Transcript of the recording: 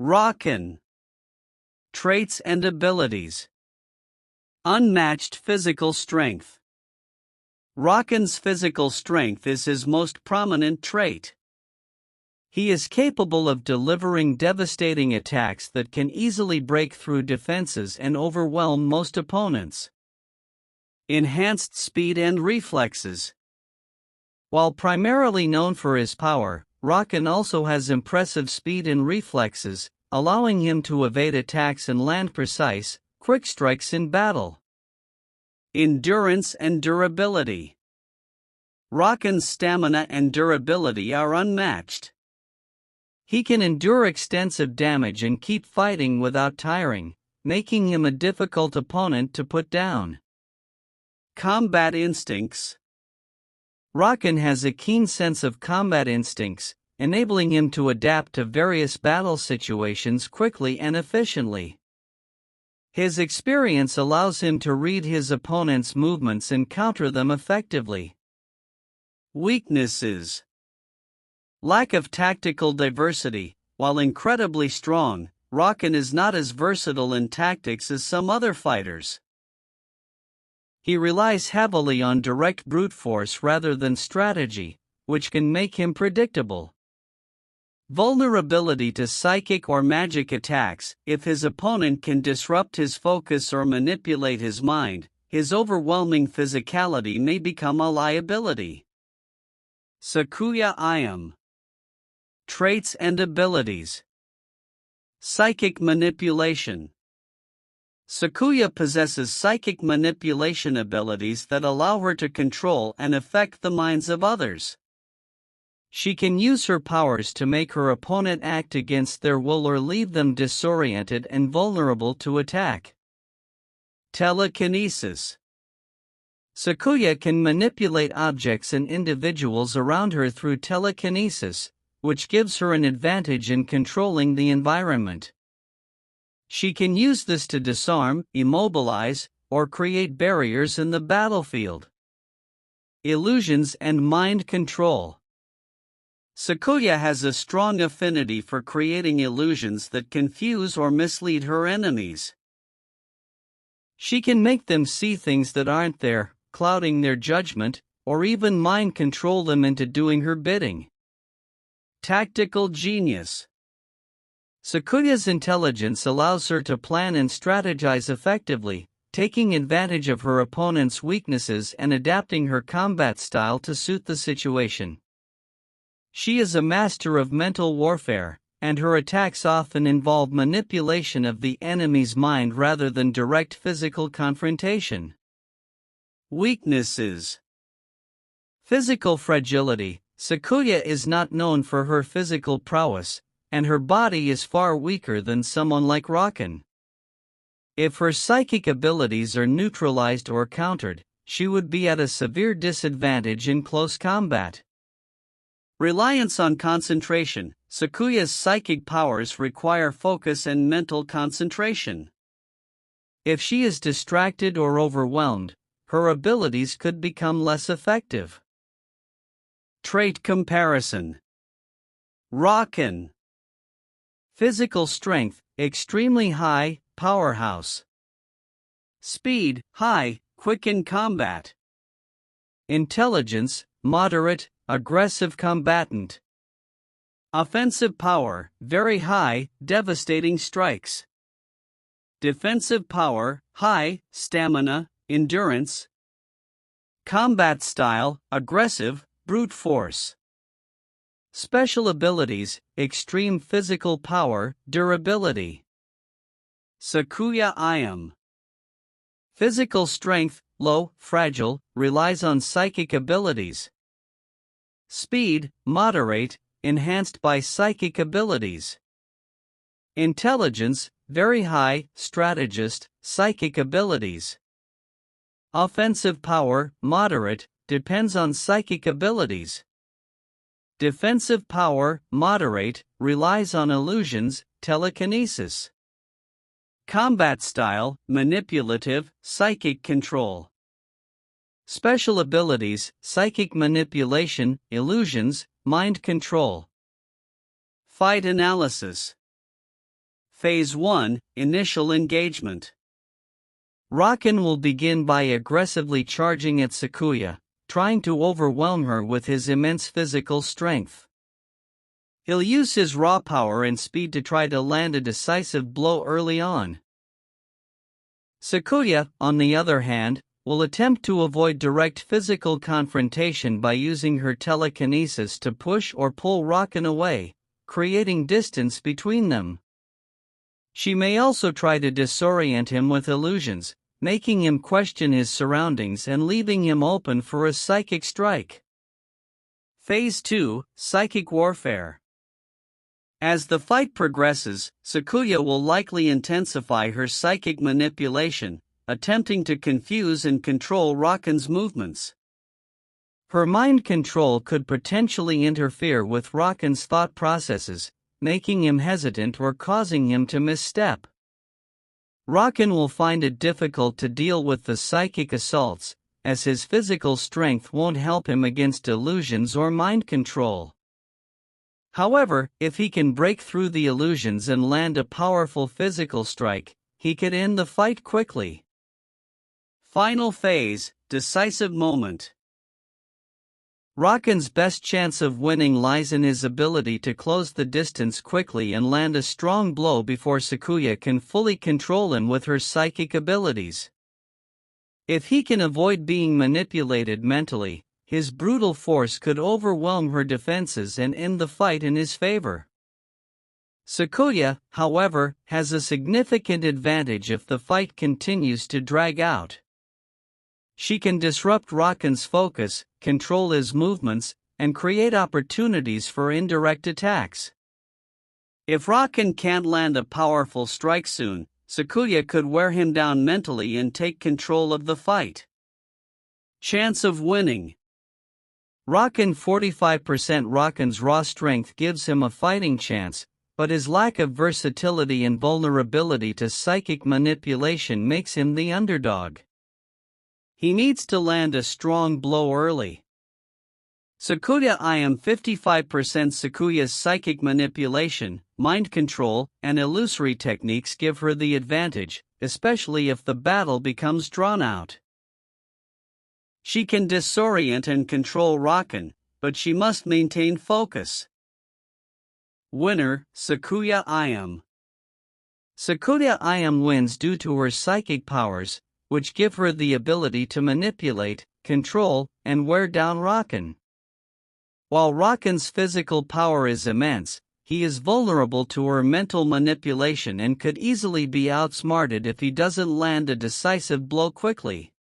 Rakan. Traits and abilities. Unmatched physical strength. Rakan's physical strength is his most prominent trait. He is capable of delivering devastating attacks that can easily break through defenses and overwhelm most opponents. Enhanced speed and reflexes. While primarily known for his power, Rakan also has impressive speed and reflexes, allowing him to evade attacks and land precise, quick strikes in battle. Endurance and durability. Rakan's stamina and durability are unmatched. He can endure extensive damage and keep fighting without tiring, making him a difficult opponent to put down. Combat instincts. Rakan has a keen sense of combat instincts, enabling him to adapt to various battle situations quickly and efficiently. His experience allows him to read his opponent's movements and counter them effectively. Weaknesses. Lack of tactical diversity. While incredibly strong, Rakan is not as versatile in tactics as some other fighters. He relies heavily on direct brute force rather than strategy, which can make him predictable. Vulnerability to psychic or magic attacks. If his opponent can disrupt his focus or manipulate his mind, his overwhelming physicality may become a liability. Sakuya Ayame. Traits and abilities. Psychic manipulation. Sakuya possesses psychic manipulation abilities that allow her to control and affect the minds of others. She can use her powers to make her opponent act against their will or leave them disoriented and vulnerable to attack. Telekinesis. Sakuya can manipulate objects and individuals around her through telekinesis, which gives her an advantage in controlling the environment. She can use this to disarm, immobilize, or create barriers in the battlefield. Illusions and mind control. Sakuya has a strong affinity for creating illusions that confuse or mislead her enemies. She can make them see things that aren't there, clouding their judgment, or even mind control them into doing her bidding. Tactical genius. Sakuya's intelligence allows her to plan and strategize effectively, taking advantage of her opponent's weaknesses and adapting her combat style to suit the situation. She is a master of mental warfare, and her attacks often involve manipulation of the enemy's mind rather than direct physical confrontation. Weaknesses. Physical fragility. Sakuya is not known for her physical prowess, and her body is far weaker than someone like Rakan. If her psychic abilities are neutralized or countered, she would be at a severe disadvantage in close combat. Reliance on concentration. Sakuya's psychic powers require focus and mental concentration. If she is distracted or overwhelmed, her abilities could become less effective. Trait comparison. Rakan. Physical strength, extremely high, powerhouse. Speed, high, quick in combat. Intelligence, moderate, aggressive combatant. Offensive power, very high, devastating strikes. Defensive power, high, stamina, endurance. Combat style, aggressive, brute force. Special abilities, extreme physical power, durability. Sakuya Ayame. Physical strength, low, fragile, relies on psychic abilities. Speed, moderate, enhanced by psychic abilities. Intelligence, very high, strategist, psychic abilities. Offensive power, moderate, depends on psychic abilities. Defensive power, moderate, relies on illusions, telekinesis. Combat style, manipulative, psychic control. Special abilities, psychic manipulation, illusions, mind control. Fight analysis. Phase 1, Initial Engagement. Rakan will begin by aggressively charging at Sakuya, trying to overwhelm her with his immense physical strength. He'll use his raw power and speed to try to land a decisive blow early on. Sakuya, on the other hand, will attempt to avoid direct physical confrontation by using her telekinesis to push or pull Rakan away, creating distance between them. She may also try to disorient him with illusions, making him question his surroundings and leaving him open for a psychic strike. Phase 2, Psychic Warfare. As the fight progresses, Sakuya will likely intensify her psychic manipulation, attempting to confuse and control Rakan's movements. Her mind control could potentially interfere with Rakan's thought processes, making him hesitant or causing him to misstep. Rakan will find it difficult to deal with the psychic assaults, as his physical strength won't help him against illusions or mind control. However, if he can break through the illusions and land a powerful physical strike, he could end the fight quickly. Final phase, Decisive Moment. Rakan's best chance of winning lies in his ability to close the distance quickly and land a strong blow before Sakuya can fully control him with her psychic abilities. If he can avoid being manipulated mentally, his brutal force could overwhelm her defenses and end the fight in his favor. Sakuya, however, has a significant advantage if the fight continues to drag out. She can disrupt Rakan's focus, control his movements, and create opportunities for indirect attacks. If Rakan can't land a powerful strike soon, Sakuya could wear him down mentally and take control of the fight. Chance of winning. Rakan's raw strength gives him a fighting chance, but his lack of versatility and vulnerability to psychic manipulation makes him the underdog. He needs to land a strong blow early. Sakuya Ayame 55% Sakuya's psychic manipulation, mind control, and illusory techniques give her the advantage, especially if the battle becomes drawn out. She can disorient and control Rakan, but she must maintain focus. Winner, Sakuya Ayame. Sakuya Ayame wins due to her psychic powers, which give her the ability to manipulate, control, and wear down Rakan. While Rakan's physical power is immense, he is vulnerable to her mental manipulation and could easily be outsmarted if he doesn't land a decisive blow quickly.